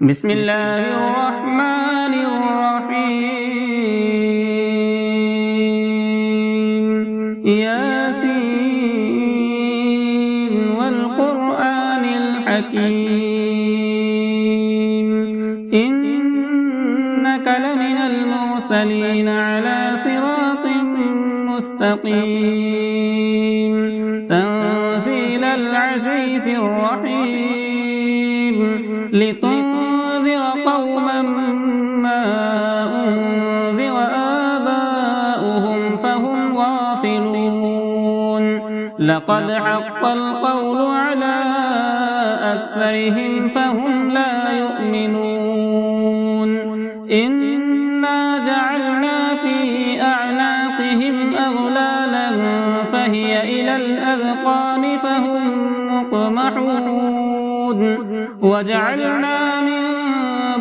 بسم الله الرحمن الرحيم ياسين والقرآن الحكيم إنك لمن المرسلين على صراط مستقيم تنزيل العزيز الرحيم لتنذر قوما ما أنذر آباؤهم فهم غافلون لقد حق القول على أكثرهم فهم لا يؤمنون إنا جعلنا في أعناقهم أغلالا فهي إلى الأذقان فهم مقمحون وجعلنا من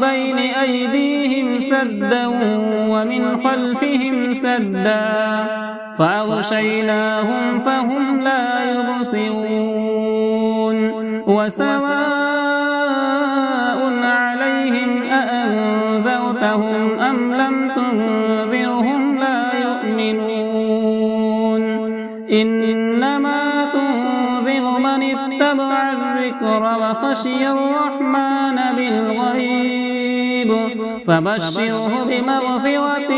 بين أيديهم سدا ومن خلفهم سدا فأغشيناهم فهم لا يبصرون وسواء عليهم أأنذرتهم أم لم تنذرهم لا يؤمنون إنما تنذر من اتبع الذكر وخشي الرحمن بالغيب فبشره بمغفرة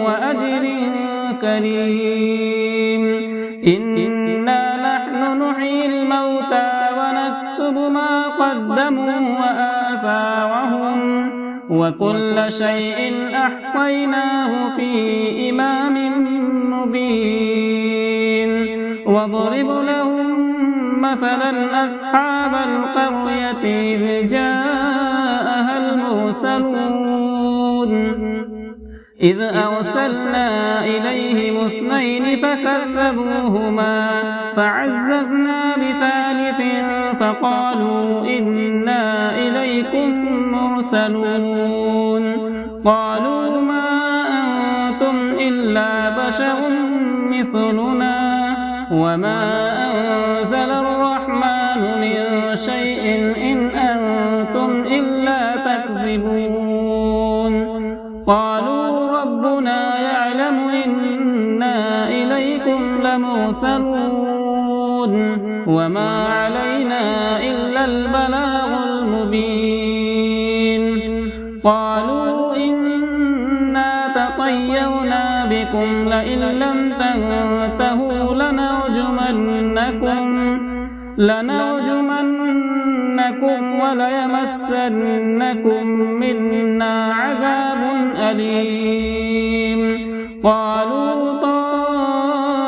وأجر كريم إنا نحن نحيي الموتى ونكتب ما قدموا وآثارهم وكل شيء أحصيناه في إمام مبين واضرب لهم مثلا أصحاب القرية إذ جاءها المرسلون إذ أرسلنا إليهم اثنين فكذبوهما فعززنا بثالث فقالوا إنا إليكم مرسلون قالوا ما أنتم إلا بشر مثلنا وما أنزل الرحمن من شيء إن أنتم إلا تكذبون قالوا ربنا يعلم إنا إليكم لمرسلون وما علينا إلا البلاغ المبين قالوا إنا تطيرنا بكم لئن لم تنتهوا لنرجمنكم وليمسنكم منا عذاب أليم قالوا طائركم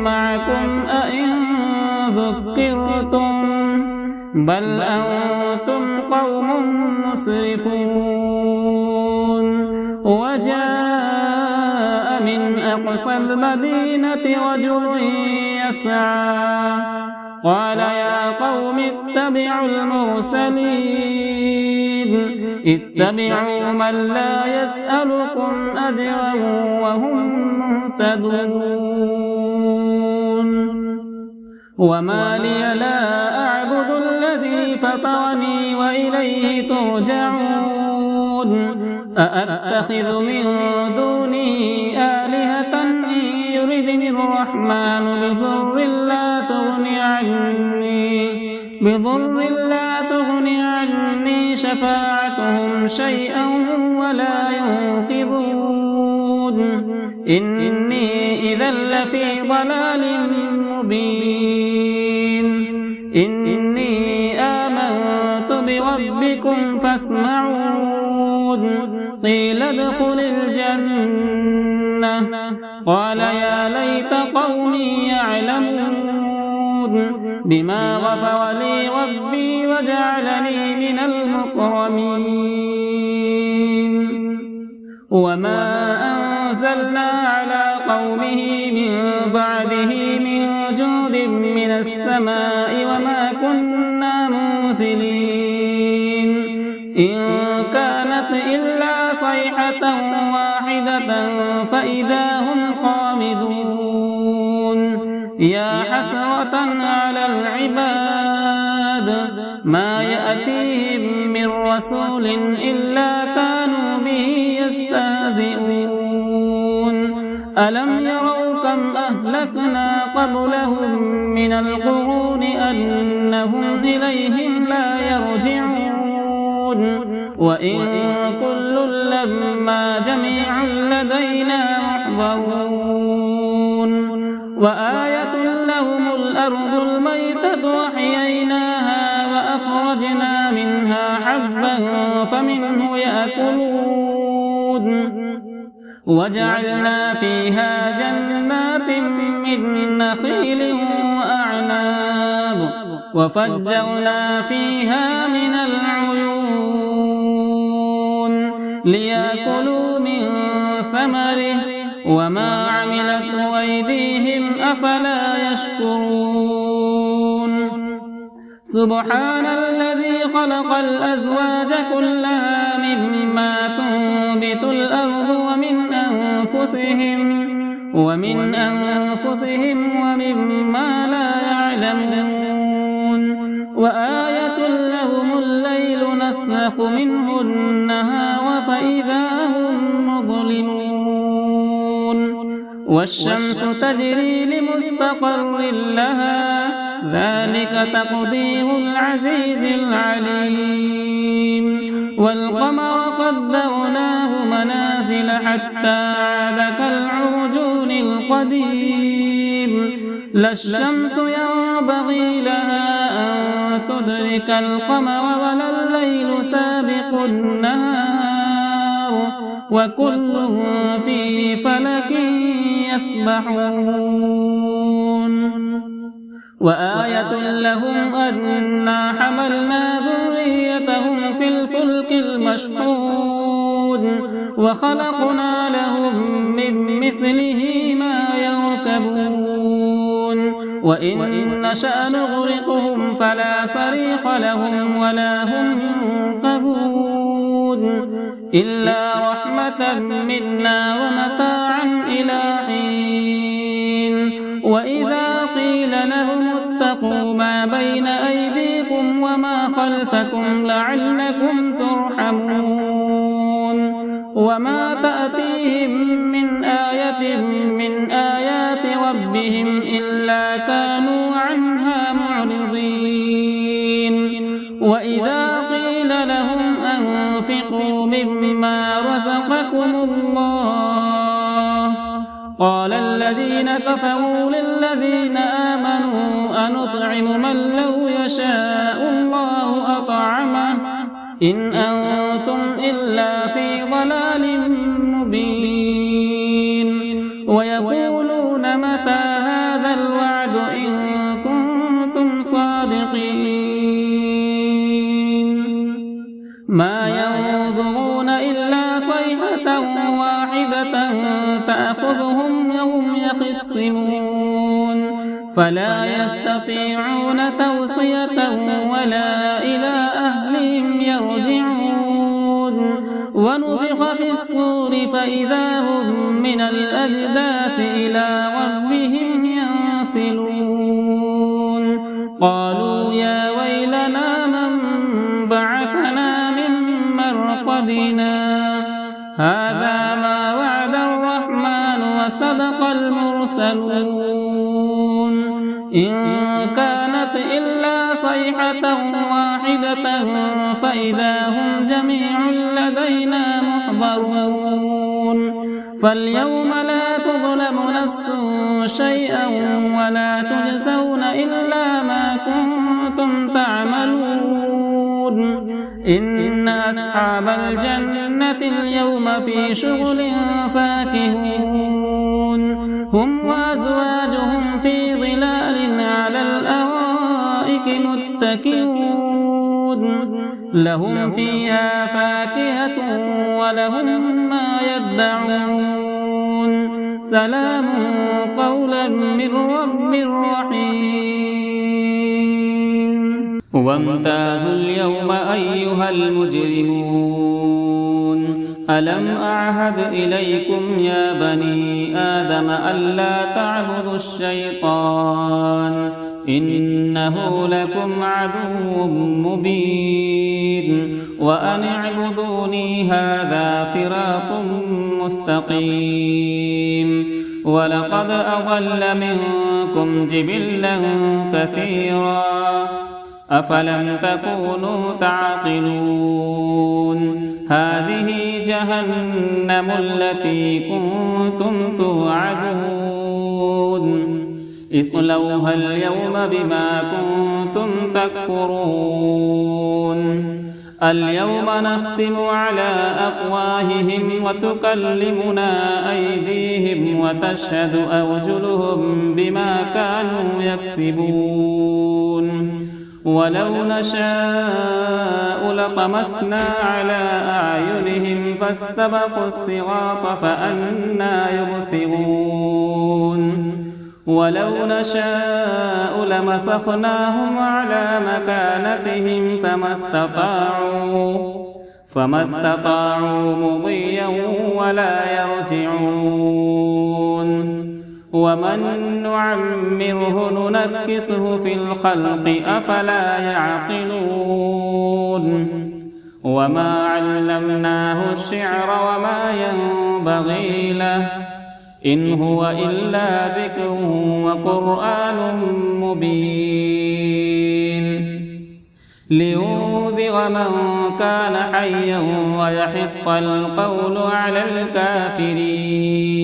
معكم أئن ذكرتم بل أنتم قوم مسرفون وجاء من أقصى المدينة رجل يسعى قال يا قوم اتبعوا المرسلين اتبعوا من لا يسألكم أجرا وهم مهتدون وما لي لا أعبد الذي فطرني وإليه ترجعون أأتخذ من دونه آلهة إن يردني الرحمن بضر لا تغني عني شفاعتهم شيئا ولا ينقذون إني إذا لفي ضلال مبين إني آمنت بربكم فاسمعون قيل ادخل الجنة قال يا ليت قومي يعلمون بما غفر لي ربي وجعلني من المكرمين وما أنزلنا على قومه من بعده من جود من السماء وما كنا منزلين إن كانت إلا صيحة واحدة فإذا هم خامدون يا حسرة على العباد ما يأتيهم رسول إلا كانوا به يستهزئون ألم يروا كم أهلكنا قبلهم من القرون أنهم إليهم لا يرجعون وإن كل لما جميع لدينا محضرون وآية لهم الأرض الميتة وأحييناها وأخرجنا منها حبا فمنه يأكلون وجعلنا فيها جنات من نخيل وأعناب وفجرنا فيها من العيون ليأكلوا من ثمره وما عملته أيديهم أفلا يشكرون سبحان الذي خلق الأزواج كلها مما تنبت الأرض ومن أنفسهم ومما لا يعلمون وآية لهم الليل نسلخ منه النهار فإذا هم مظلمون والشمس تجري لمستقر لها ذلك تقدير العزيز العليم والقمر قدرناه منازل حتى عاد كالعرجون القديم لا الشمس ينبغي لها أن تدرك القمر ولا الليل سابق النهار وكل في فلك يسبحون وآية لهم أنا حملنا ذريتهم في الفلك المشحون وخلقنا لهم من مثله ما يركبون وإن نشأ نغرقهم فلا صريخ لهم ولا هم ينقذون إلا رحمة منا ومتاعا إلى حين وإذا قيل لهم اتقوا ما بين أيديكم وما خلفكم لعلكم ترحمون وما تأتيهم من آية من آيات ربهم إلا كانوا عنها معرضين وإذا قيل لهم أنفقوا مما رزقكم الله قال الذين كفروا للذين آمنوا أنطعم من لو يشاء الله أطعمه إن أنتم إلا في ضلال مبين ويقولون متى هذا الوعد إن كنتم صادقين ما ينظرون إلا صيحة واحدة تأخذهم وهم يخصمون فلا يستطيعون توصية ولا إلى أهلهم يرجعون ونفخ في الصور فإذا هم من الأجداث إلى ربهم ينسلون قالوا يا ويلنا من بعثنا من مرقدنا هذا ما وعد الرحمن وصدق المرسلون إن كانت إلا صيحة واحدة فإذا هم جميع لدينا محضرون فاليوم لا تظلم نفس شيئا ولا تجزون إلا ما كنتم تعملون إن أصحاب الجنة اليوم في شغل فاكهون هم وأزواجهم في ظلال على الأرائك متكئون لهم فيها فاكهة ولهم ما يدعون سلام قولا من رب رحيم وامتازوا اليوم أيها المجرمون ألم أعهد إليكم يا بني آدم ألا تعبدوا الشيطان إنه لكم عدو مبين وأن اعبدوني هذا صراط مستقيم ولقد أضل منكم جبلا كثيرا أفلم تكونوا تعقلون هذه جهنم التي كنتم توعدون اصلوها اليوم بما كنتم تكفرون اليوم نختم على أفواههم وتكلمنا أيديهم وتشهد أرجلهم بما كانوا يكسبون ولو نشاء لطمسنا على أعينهم فاستبقوا الصراط فأنى يبصرون ولو نشاء لمسخناهم على مكانتهم فما استطاعوا مضيا ولا يرجعون ومن نعمره ننكسه في الخلق أفلا يعقلون وما علمناه الشعر وما ينبغي له إن هو إلا ذكر وقرآن مبين لينذر من كان حيا ويحق القول على الكافرين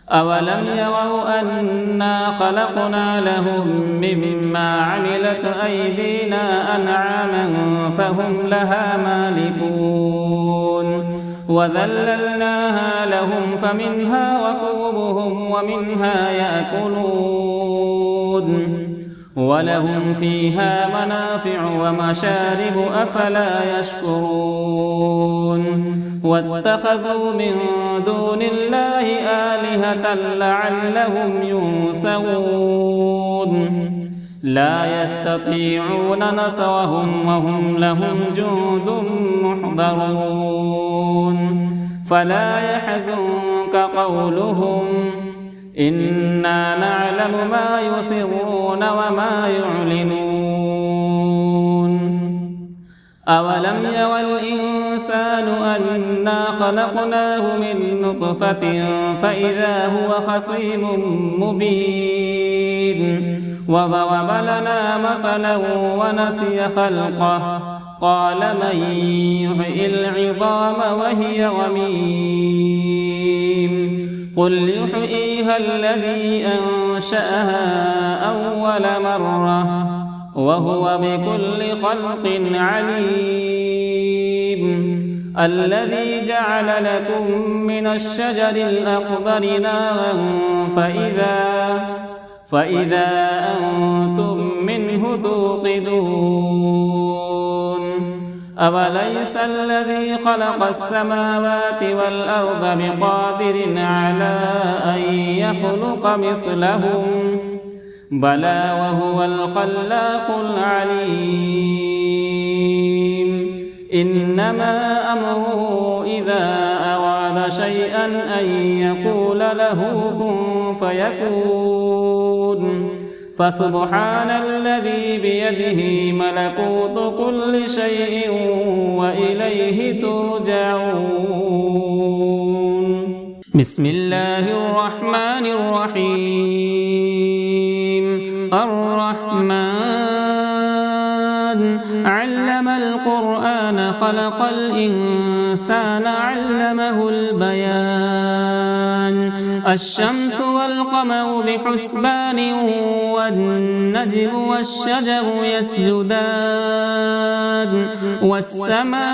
أولم يروا أنا خلقنا لهم مما عملت أيدينا أنعاما فهم لها مالكون وذللناها لهم فمنها ركوبهم ومنها يأكلون ولهم فيها منافع ومشارب أفلا يشكرون واتخذوا من دون الله آلهة لعلهم ينصرون لا يستطيعون نصرهم وهم لهم جند محضرون فلا يحزنك قولهم إنا نعلم ما يسرون وما يعلنون أولم ير الإنسان أنا خلقناه من نطفة فإذا هو خصيم مبين وضرب لنا مثلا ونسي خلقه قال من يحيي العظام وهي رميم قل يحييها الذي أنشأها أول مرة وهو بكل خلق عليم الذي جعل لكم من الشجر الأخضر نارا فإذا أنتم منه توقدون أوليس الذي خلق السماوات والأرض بقادر على أن يخلق مثلهم بلى وهو الخلاق العليم إنما أمره إذا أراد شيئا أن يقول له كن فيكون فسبحان الذي بيده ملكوت كل شيء وإليه ترجعون بسم الله الرحمن الرحيم الرحمن علم القرآن خلق الإنسان علمه البيان الشمس والقمر بحسبان والنجم والشجر يسجدان والسماء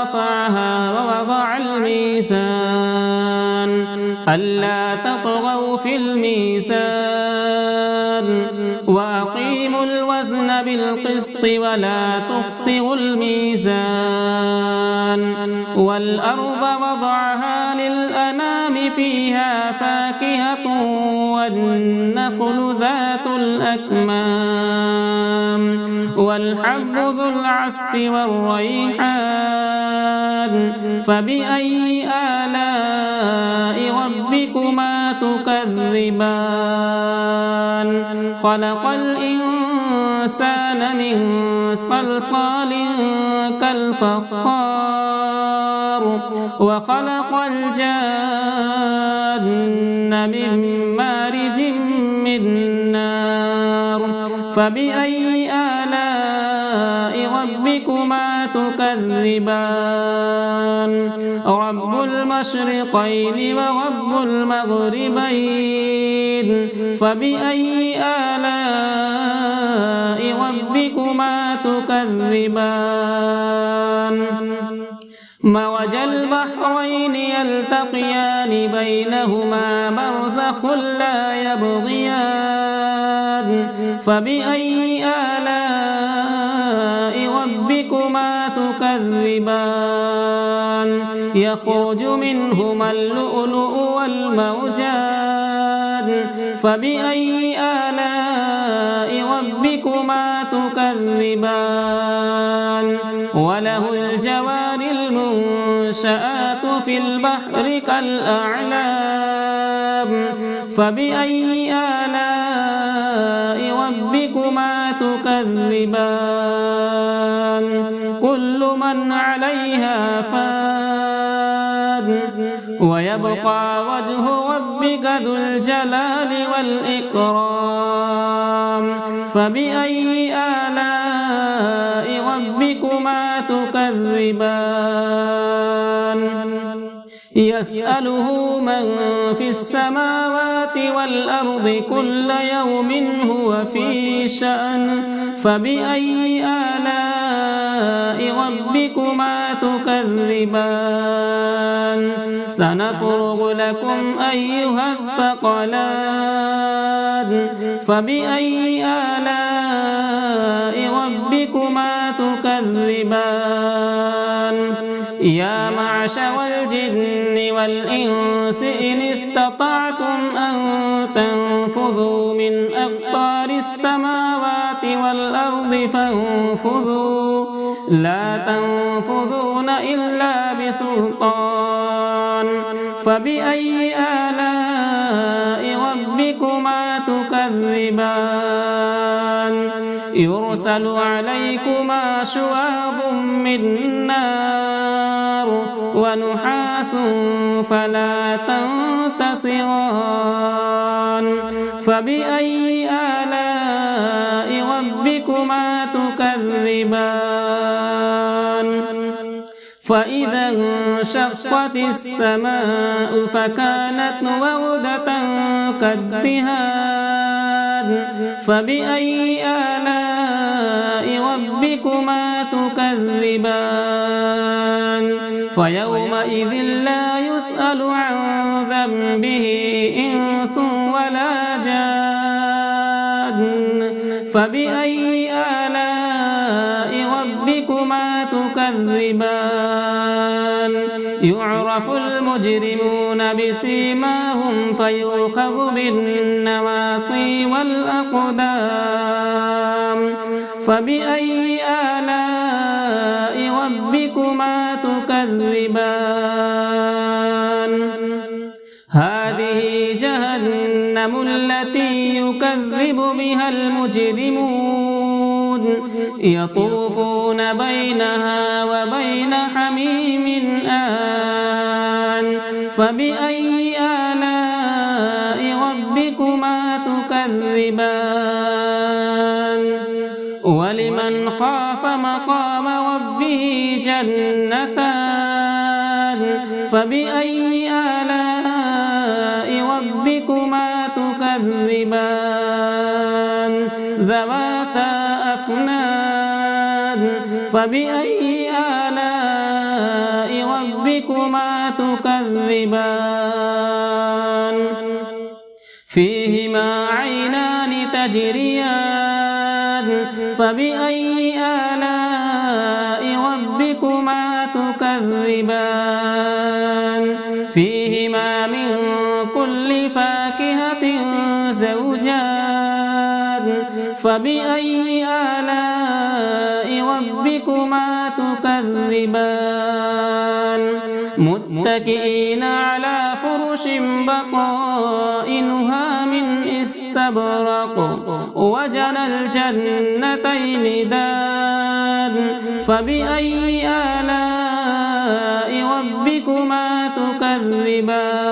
رفعها ووضع الميزان ألا تطغوا في الميزان وأقيموا الوزن بالقسط ولا تخسروا الميزان والأرض وضعها للأنام فيها فاكهة والنخل ذات الأكمام والحب ذو العصف والريحان فبأي آلاء ربكما تكذبان خلق الإنسان من صلصال كالفخار وخلق الجان من مارج من نار فبأي آلاء ربكما تكذبان رب المشرقين ورب المغربين فبأي آلاء ربكما تكذبان مرج البحرين يلتقيان بينهما برزخ لا يبغيان فبأي آلاء ربكما تكذبان يخرج منهما اللؤلؤ والمرجان فبأي آلاء ربكما تكذبان وله الجوار المنشآت في البحر كالأعلام فبأي آلاء ربكما تكذبان كل من عليها فان ويبقى وجه ربك ذو الجلال والإكرام فبأي آلاء ربكما تكذبان يسأله من في السماوات والأرض كل يوم هو في شأن فبأي آلاء ربكما تكذبان سنفرغ لكم أيها الثقلان فبأي آلاء ربكما تكذبان يا معشر الجن والإنس إن استطعتم أن تنفذوا من أقطار السماوات والأرض فانفذوا لا تنفذون إلا بسلطان فبأي آلاء ربكما تكذبان يرسل عليكما شواظ من نار ونحاس فلا تنتصران فبأي آلاء ربكما تكذبان فإذا انشقت السماء فكانت وردة كالدهان فبأي آلاء ربكما تكذبان فيومئذ لا يسأل عن ذنبه إنس ولا جان فبأي آلاء ربكما تكذبان يعرف المجرمون بسيماهم فيؤخذ بالنواصي والأقدام فبأي آلاء ربكما تكذبان هذه جهنم التي يكذب بها المجرمون يطوفون بينها وبين حميم آن فبأي آلاء ربكما تكذبان ولمن خاف مقام ربه جنتان فبأي آلاء ربكما تكذبان ذواتا أفنان فبأي آلاء ربكما تكذبان فيهما عينان تجريان فبأي آلاء ربكما تكذبان فيهما من كل فاكهة زوجان فبأي آلاء ربكما تكذبان متكئين على فرش بطائنها من استبرق وجنى الجنتين دان فبأي آلاء ربكما تكذبان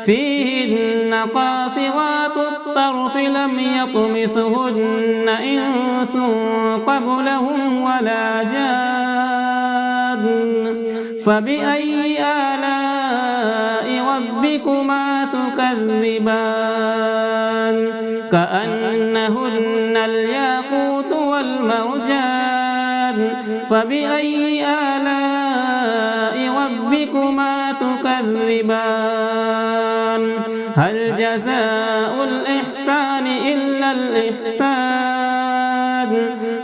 فيهن قاصرات الطرف لم يطمثهن إنس قبلهم ولا جان فبأي آلاء ربكما تكذبان كأنهن الياقوت والمرجان فبأي آلاء ربكما تكذبان هل جزاء الإحسان إلا الإحسان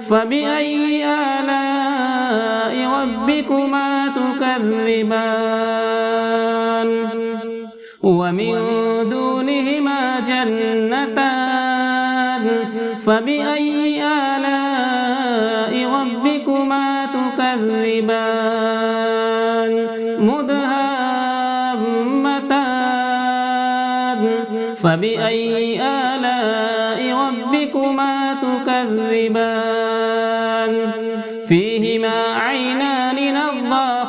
فبأي آلاء ربكما تكذبان ومن دونهما جنتان فبأي آلاء ربكما تكذبان مدهامتان فبأي آلاء ربكما تكذبان فيهما عينان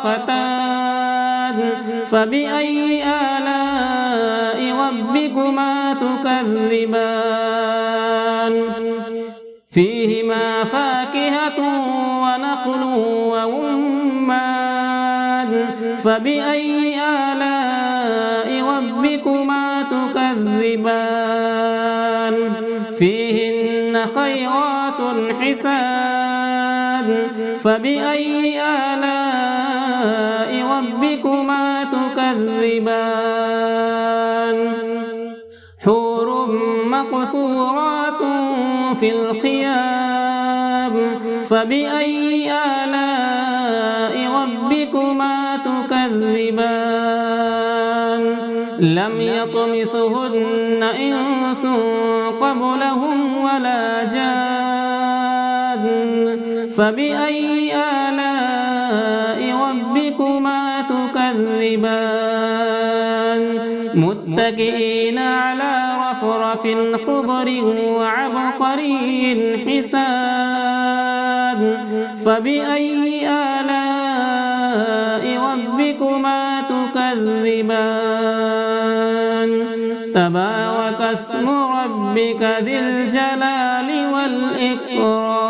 نضاختان فبأي آلاء ربكما تكذبان فيهما فاكهة ونخل ورمان فبأي آلاء ربكما تكذبان فيهن خيرات حسان فبأي آلاء ربكما تكذبان حور مقصورات في الخيام فبأي آلاء ربكما تكذبان لم يطمثهن إنس قبلهم ولا جان فبأي آلاء ربكما تكذبان متكئين على رفرف خضر وعبقري حسان فبأي آلاء ربكما تكذبان تبارك اسم ربك ذي الجلال والإكرام